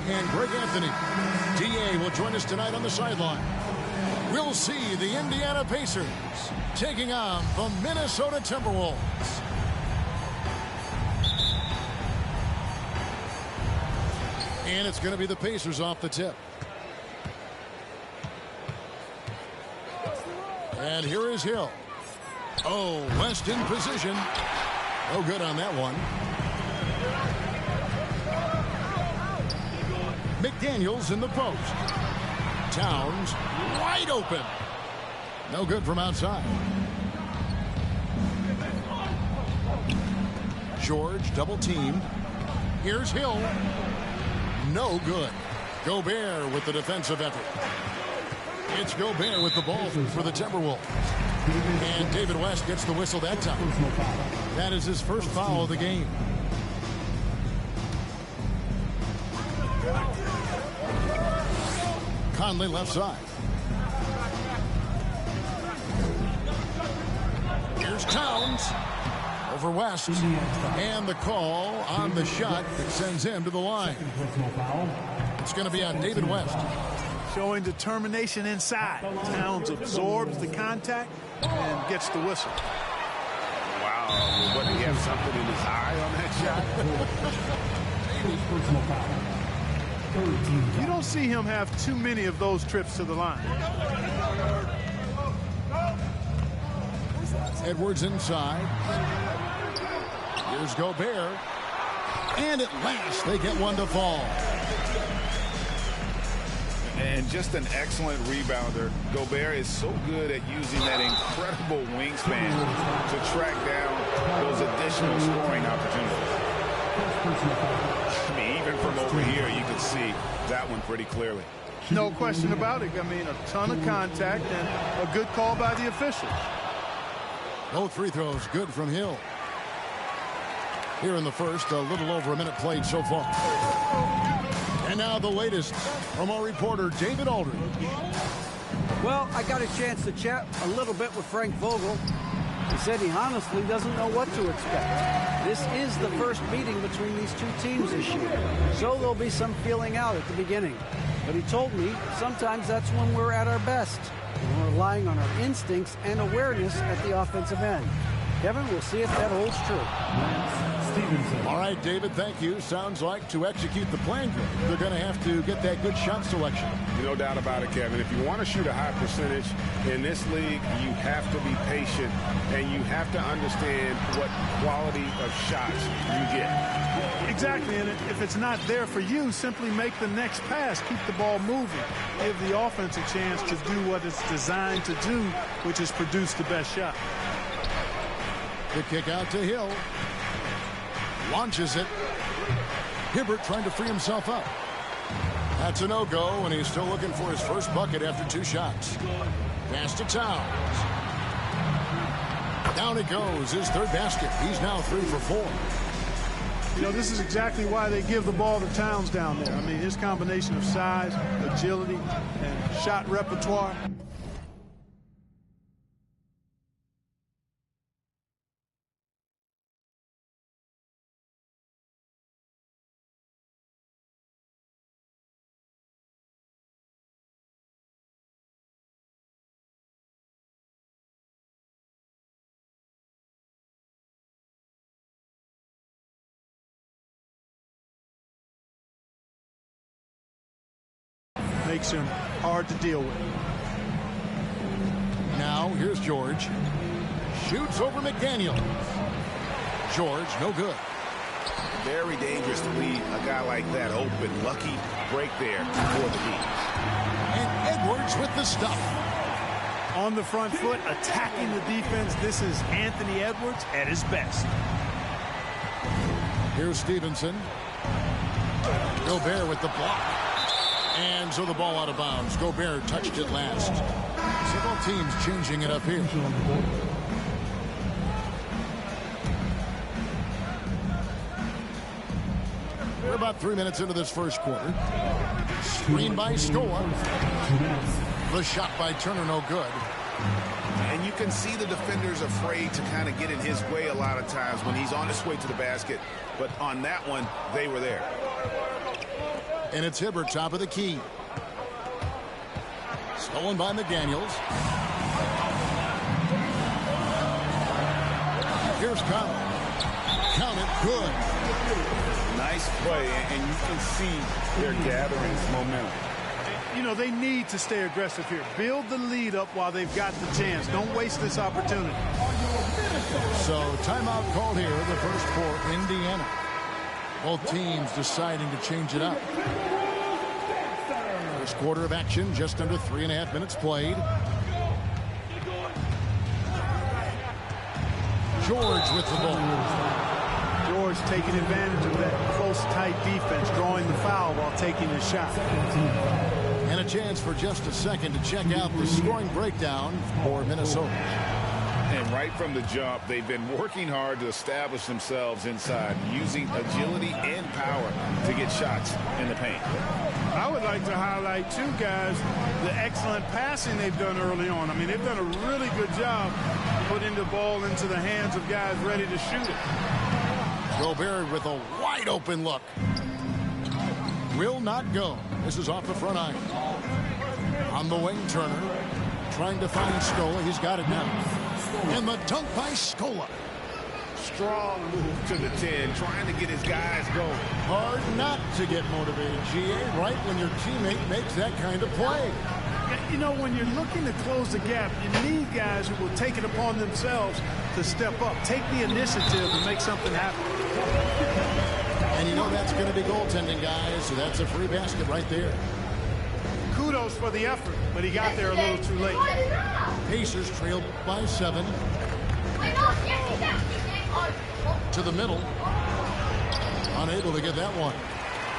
and Greg Anthony. DA will join us tonight on the sideline. We'll see the Indiana Pacers taking on the Minnesota Timberwolves. And it's going to be the Pacers off the tip. And here is Hill. Oh, West in position. No good on that one. McDaniels in the post. Towns wide open. No good from outside. George double teamed. Here's Hill. No good. Gobert with the defensive effort. It's Gobert with the ball for the Timberwolves. And David West gets the whistle that time. That is his first foul of the game. Conley left side. Here's Towns over West. And the call on the shot that sends him to the line. It's going to be on David West. Showing determination inside. Towns absorbs the contact and gets the whistle. Wow. What, did he have something in his eye on that shot? You don't see him have too many of those trips to the line. Edwards inside. Here's Gobert. And at last they get one to fall. And just an excellent rebounder. Gobert is so good at using that incredible wingspan to track down those additional scoring opportunities. I mean, even from over here, you can see that one pretty clearly. No question about it. I mean, a ton of contact and a good call by the officials. Both free throws good from Hill. Here in the first, a little over a minute played so far. And now the latest from our reporter, David Aldridge. Well, I got a chance to chat a little bit with Frank Vogel. He said he honestly doesn't know what to expect. This is the first meeting between these two teams this year, so there'll be some feeling out at the beginning. But he told me sometimes that's when we're at our best. We're relying on our instincts and awareness at the offensive end. Kevin, we'll see if that holds true. All right, David, thank you. Sounds like to execute the plan good, they're going to have to get that good shot selection. No doubt about it, Kevin. If you want to shoot a high percentage in this league, you have to be patient and you have to understand what quality of shots you get. Exactly, and if it's not there for you, simply make the next pass. Keep the ball moving. Give the offense a chance to do what it's designed to do, which is produce the best shot. The kick out to Hill. Launches it. Hibbert trying to free himself up. That's a no-go, and he's still looking for his first bucket after two shots. Pass to Towns. Down it goes, his third basket. He's now 3 for 4. You know, this is exactly why they give the ball to Towns down there. I mean, his combination of size, agility, and shot repertoire. Makes him hard to deal with. Now, here's George. Shoots over McDaniels. George, no good. Very dangerous to leave a guy like that open. Lucky break there for the Heat. And Edwards with the stuff. On the front foot, attacking the defense. This is Anthony Edwards at his best. Here's Stevenson. Gobert with the block. And so the ball out of bounds. Gobert touched it last. Several teams changing it up here. We're about 3 minutes into this first quarter. Screen by Stoa. The shot by Turner, no good. And you can see the defenders afraid to kind of get in his way a lot of times when he's on his way to the basket. But on that one, they were there. And it's Hibbert, top of the key. Stolen by McDaniels. Here's Conley. Count it, good. Nice play, and you can see they're gathering momentum. You know, they need to stay aggressive here. Build the lead up while they've got the chance. Don't waste this opportunity. So timeout called here, the first for Indiana. Both teams deciding to change it up. First quarter of action, just under 3.5 minutes played. George with the ball. George taking advantage of that close, tight defense, drawing the foul while taking a shot. And a chance for just a second to check out the scoring breakdown for Minnesota. And right from the jump, they've been working hard to establish themselves inside, using agility and power to get shots in the paint. I would like to highlight, too, guys, the excellent passing they've done early on. I mean, they've done a really good job putting the ball into the hands of guys ready to shoot it. Gobert with a wide open look. Will not go. This is off the front iron. On the wing, Turner. Trying to find Scola. He's got it now. And the dunk by Scola. Strong move to the 10, trying to get his guys going. Hard not to get motivated, GA, right when your teammate makes that kind of play. You know, when you're looking to close the gap, you need guys who will take it upon themselves to step up, take the initiative and make something happen. And you know that's going to be goaltending, guys, so that's a free basket right there. Kudos for the effort, but he got there a little too late. Pacers trailed by 7. To the middle. Unable to get that one.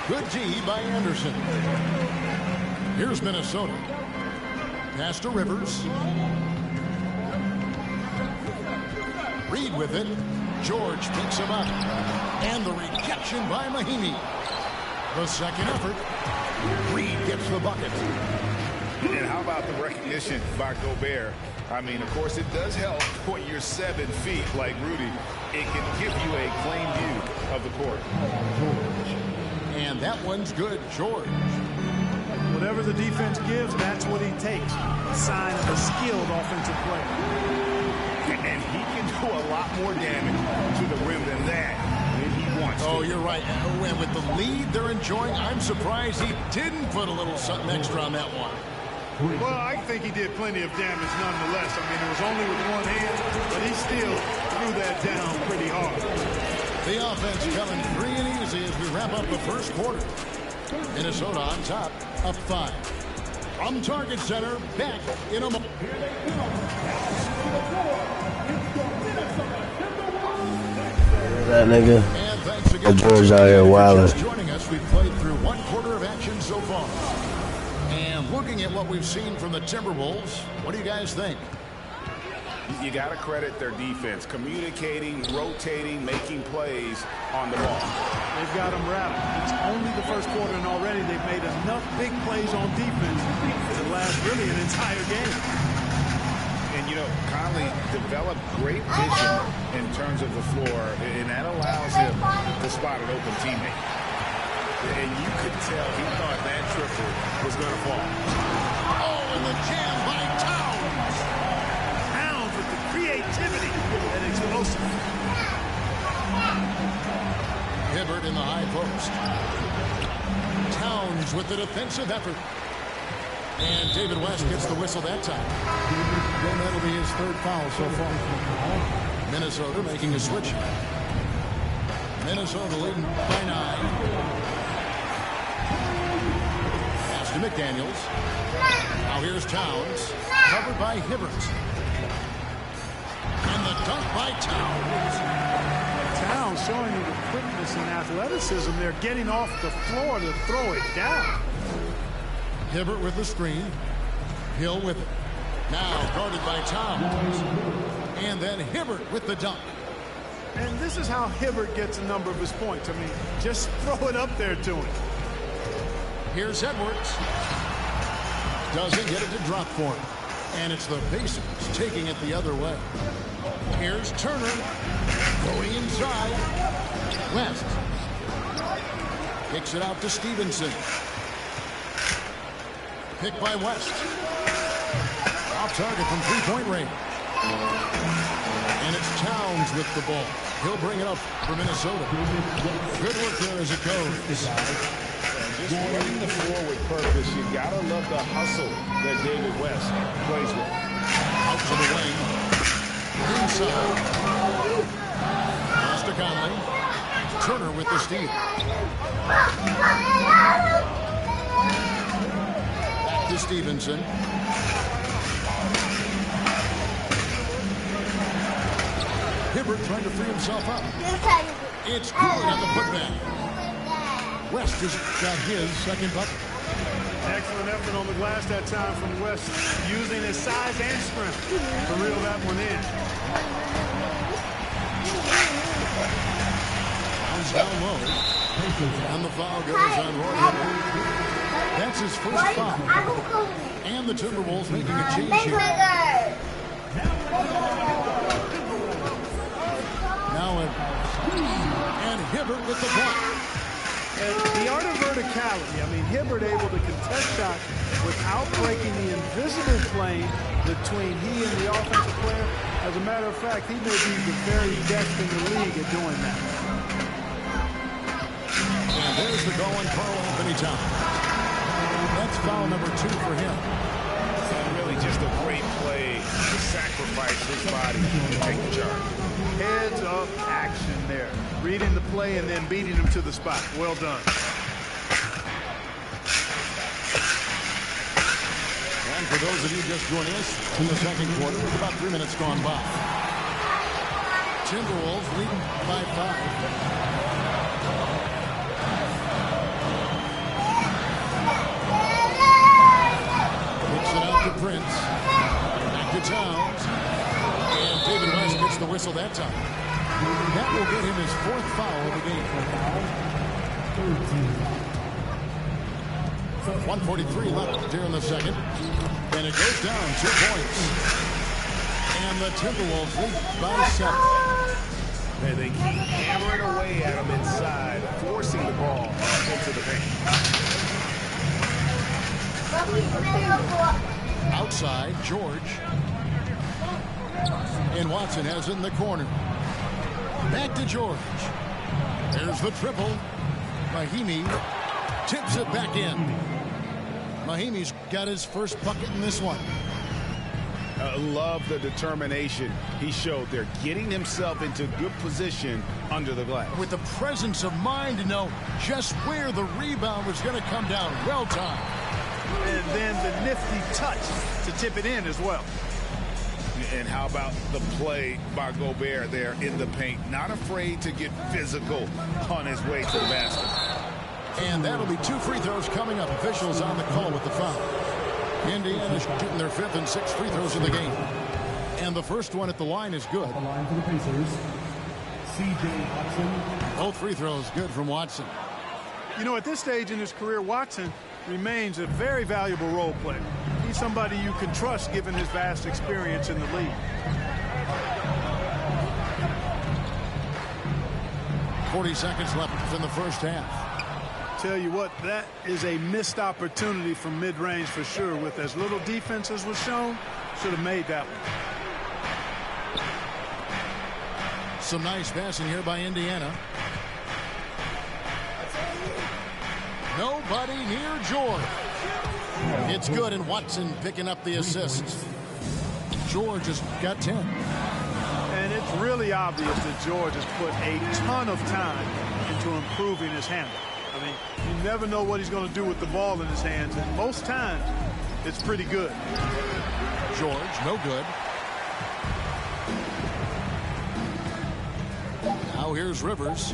Good D by Anderson. Here's Minnesota. Pass to Rivers. Reed with it. George picks him up. And the rejection by Mahinmi. The second effort. Reed gets the bucket. And how about the recognition by Gobert? I mean, of course, it does help when you're 7 feet like Rudy. It can give you a plain view of the court. And that one's good, George. Whatever the defense gives, that's what he takes. A sign of a skilled offensive player. And he can do a lot more damage to the rim than that when he wants to. Oh, you're right. And with the lead they're enjoying, I'm surprised he didn't put a little something extra on that one. Well, I think he did plenty of damage nonetheless. I mean, it was only with one hand, but he still threw that down pretty hard. The offense coming free and easy as we wrap up the first quarter. Minnesota on top, up 5. From Target Center, back in a moment. That nigga. And thanks again George out here wilding. just joining us. We've played through one quarter of action so far. And looking at what we've seen from the Timberwolves, what do you guys think? You got to credit their defense, communicating, rotating, making plays on the ball. They've got them rattled. It's only the first quarter, and already they've made enough big plays on defense to last really an entire game. And, you know, Conley developed great vision in terms of the floor, and that allows him to spot an open teammate. And you could tell he thought that triple was going to fall. Oh, and the jam by Towns. Towns with the creativity and explosive. Hibbert in the high post. Towns with the defensive effort. And David West gets the whistle that time. And that'll be his 3rd foul so far. Minnesota making a switch. Minnesota leading by 9. Pass to McDaniels. Now here's Towns. Covered by Hibbert. And the dunk by Towns. Towns showing you the quickness and athleticism. They're getting off the floor to throw it down. Hibbert with the screen. Hill with it. Now guarded by Towns. And then Hibbert with the dunk. And this is how Hibbert gets a number of his points. I mean, just throw it up there to him. Here's Edwards. Doesn't get it to drop for him. And it's the Pacers taking it the other way. Here's Turner. Going inside. West. Kicks it out to Stevenson. pick by West. Off target from three-point range. And it's Towns with the ball. He'll bring it up for Minnesota. Good work there as it goes. Just running the floor with purpose. You gotta love the hustle that David West plays with. Out to the wing. Inside. Pass to Conley. Turner with the steal. Back to Stevenson. Hibbert trying to free himself up. It's good on the putback. West has got his second bucket. Excellent effort on the glass that time from West, using his size and strength to reel that one in. Comes down low. And the foul goes on Roy Hibbert. That's his first foul. And the Timberwolves making a change here. Now and Hibbert with the block. And the art of verticality. I mean, Hibbert able to contest shots without breaking the invisible plane between he and the offensive player. As a matter of fact, he may be the very best in the league at doing that. And there's the goal on Karl-Anthony Towns. That's foul number 2 for him. And really just a great play to sacrifice his body to take the charge. Heads up action there. Reading the play and then beating him to the spot. Well done. And for those of you just joining us in the second quarter, about 3 minutes gone by. Timberwolves leading by 5. Kicks it out to Prince. Back to Towns. And David West gets the whistle that time. That will get him his 4th foul of the game. 1:43 left here in the second. And it goes down 2 points. And the Timberwolves lead by 7. And they keep hammering away at him inside, forcing the ball into the paint. Outside, George. And Watson has it in the corner. Back to George. There's the triple. Mahimi tips it back in. Mahimi's got his first bucket in this one. Love the determination he showed there, getting himself into good position under the glass. With the presence of mind to know just where the rebound was going to come down. Well timed. And then the nifty touch to tip it in as well. And how about the play by Gobert there in the paint? Not afraid to get physical on his way to the basket. And that'll be 2 free throws coming up. Officials on the call with the foul. Indiana shooting their 5th and 6th free throws of the game. And the first one at the line is good. The line for the Pacers, C.J. Watson. Both free throws good from Watson. You know, at this stage in his career, Watson remains a very valuable role player. He's somebody you can trust given his vast experience in the league. 40 seconds left in the first half. Tell you what, that is a missed opportunity from mid-range for sure. With as little defense as was shown, should have made that one. Some nice passing here by Indiana. Nobody near George. It's good, and Watson picking up the assists. George has got 10. And it's really obvious that George has put a ton of time into improving his handle. I mean, you never know what he's going to do with the ball in his hands, and most times it's pretty good. George, no good. Now here's Rivers.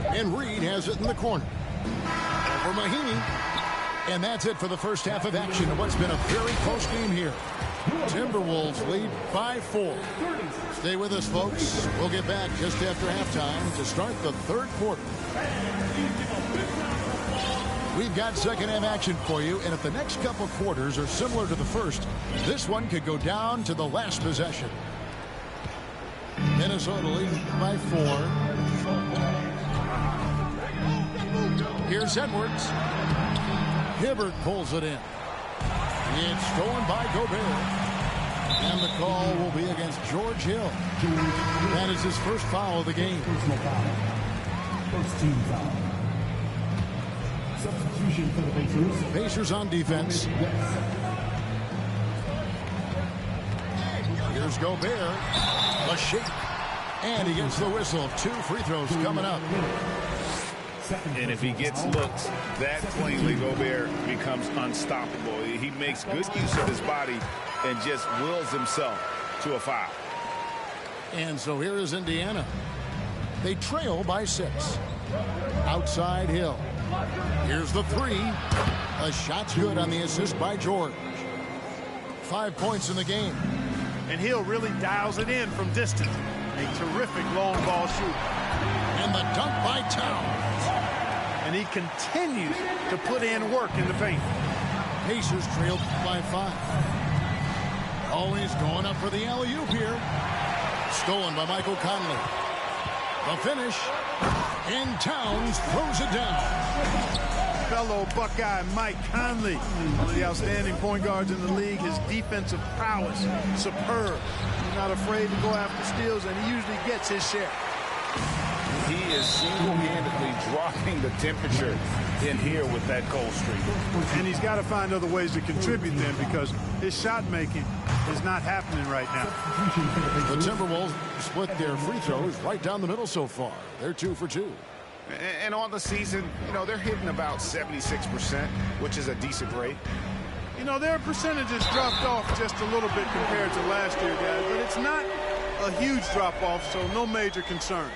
And Reed has it in the corner. For Mahimi. And that's it for the first half of action of what's been a very close game here. Timberwolves lead by 4. Stay with us, folks. We'll get back just after halftime to start the third quarter. We've got second half action for you, and if the next couple quarters are similar to the first, this one could go down to the last possession. Minnesota leading by 4. Here's Edwards. Hibbert pulls it in. It's stolen by Gobert. And the call will be against George Hill. That is his first foul of the game. Personal foul. First team foul. Substitution for the Pacers. Pacers on defense. Here's Gobert. A shake. And he gets the whistle. 2 free throws coming up. And if he gets looks that cleanly, Gobert becomes unstoppable. He makes good use of his body and just wills himself to a foul. And so here is Indiana. They trail by 6. Outside Hill. Here's the 3. A shot's good on the assist by George. 5 points in the game. And Hill really dials it in from distance. A terrific long ball shooter. And the dunk by Towns. And he continues to put in work in the paint. Pacers trailed by 5. Always going up for the alley-oop here. Stolen by Michael Conley. The finish. And Towns throws it down. Fellow Buckeye Mike Conley, one of the outstanding point guards in the league. His defensive prowess, superb. He's not afraid to go after steals, and he usually gets his share. He is single-handedly dropping the temperature in here with that cold streak. And he's got to find other ways to contribute then, because his shot making is not happening right now. The Timberwolves split their free throws right down the middle so far. They're 2 for 2. And on the season, you know, they're hitting about 76%, which is a decent rate. You know, their percentages dropped off just a little bit compared to last year, guys, but it's not a huge drop-off, so no major concern.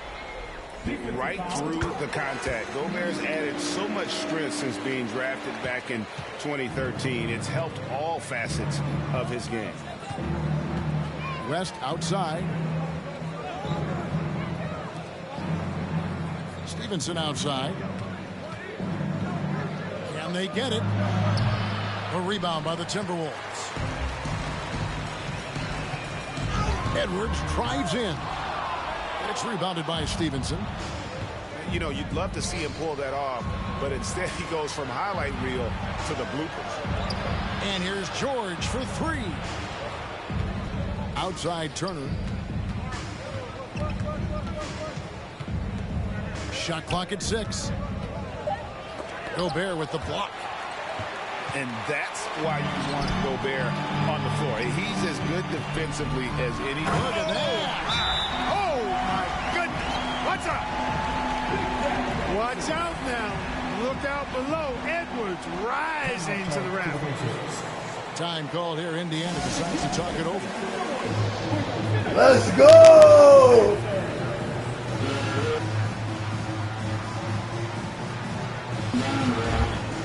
Right through the contact. Gobert's added so much strength since being drafted back in 2013. It's helped all facets of his game. West outside. Stevenson outside. Can they get it? A rebound by the Timberwolves. Edwards drives in. It's rebounded by Stevenson. You know, you'd love to see him pull that off, but instead he goes from highlight reel to the bloopers. And here's George for 3. Outside Turner. Shot clock at 6. Gobert with the block. And that's why you want Gobert on the floor. He's as good defensively as any. Look at that. Oh, my goodness. Watch out. Watch out now. Look out below. Edwards rising to the rim. Time called here. Indiana decides to talk it over. Let's go!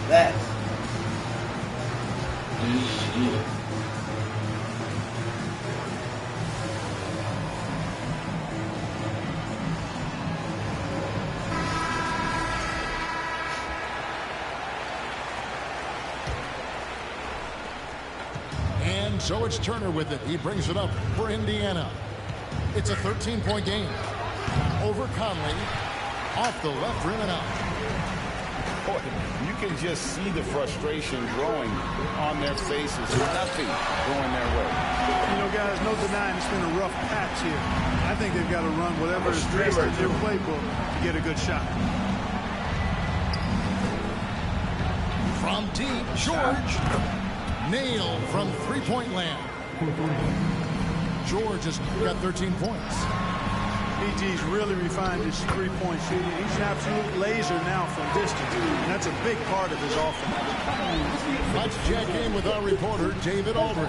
That's And so it's Turner with it. He brings it up for Indiana. It's a 13-point game. Over Conley. Off the left rim and out. Boy, you can just see the frustration growing on their faces. Nothing going their way. You know, guys, no denying it's been a rough patch here. I think they've got to run whatever is best in their playbook to get a good shot. From deep, George. Nailed from three-point land. George has got 13 points. PG's really refined his three-point shooting. He's an absolute laser now from distance, and that's a big part of his offense. Let's check in with our reporter, David Aldridge.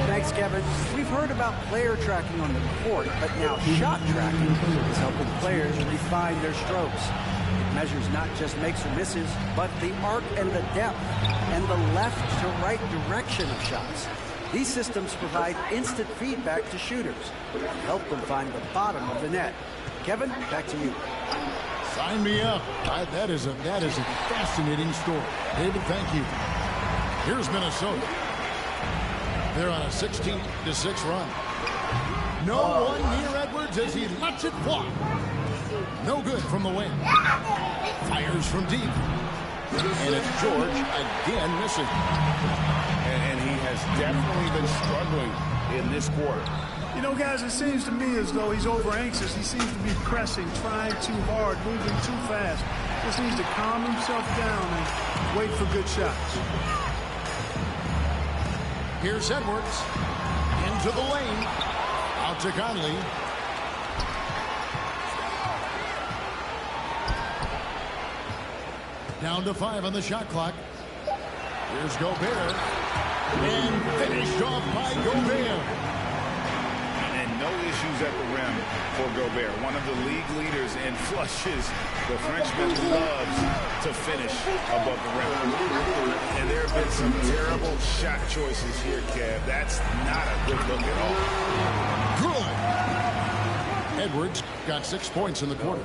Thanks, Kevin. We've heard about player tracking on the court, but now shot tracking is helping players refine their strokes. It measures not just makes or misses, but the arc and the depth, and the left to right direction of shots. These systems provide instant feedback to shooters and help them find the bottom of the net. Kevin, back to you. Sign me up. That is a fascinating story. David, thank you. Here's Minnesota. They're on a 16-6 run. No one near Edwards as he lets it fly. No good from the wing. Fires from deep. And it's George again missing. And he has definitely been struggling in this quarter. You know, guys, it seems to me as though he's over anxious. He seems to be pressing, trying too hard, moving too fast. Just needs to calm himself down and wait for good shots. Here's Edwards. Into the lane. Out to Conley. Down to 5 on the shot clock. Here's Gobert. And finished off by Gobert. And no issues at the rim for Gobert. One of the league leaders in flushes. The Frenchman loves to finish above the rim. And there have been some terrible shot choices here, Kev. That's not a good look at all. Good. Edwards got 6 points in the quarter.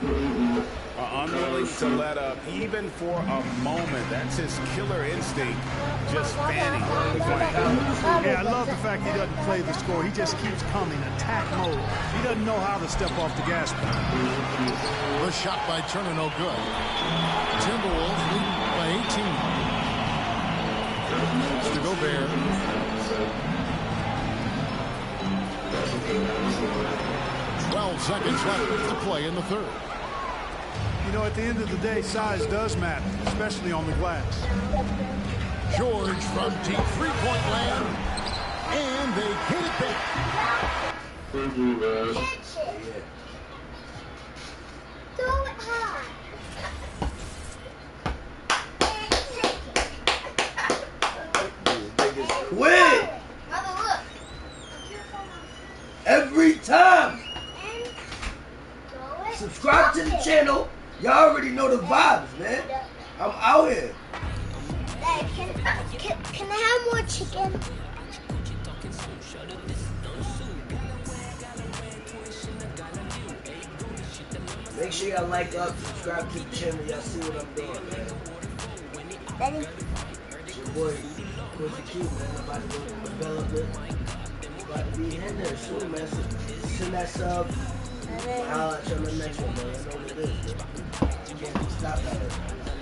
Unwilling to let up even for a moment. That's his killer instinct, just fanning the flank. Yeah, I love the fact he doesn't play the score. He just keeps coming, attack mode. He doesn't know how to step off the gas pedal. The shot by Turner, no good. Timberwolves leading by 18. It's to Gobert. 12 seconds left to play in the third. You know, at the end of the day, size does matter, especially on the glass. George from deep three-point land, and they hit it back. Throw it high. Win! Every time! Subscribe to the channel. Y'all already know the vibes, man. I'm out here. Dad, can I have more chicken? Make sure y'all like up, subscribe to the channel. Y'all see what I'm doing, man. Daddy. It's your boy, Quizzy-Que, man. I'm about to go to development. About to be in there soon, man. So send that sub. I'll let you on the next one, man. I know what it is, man. You can't be stopped out there.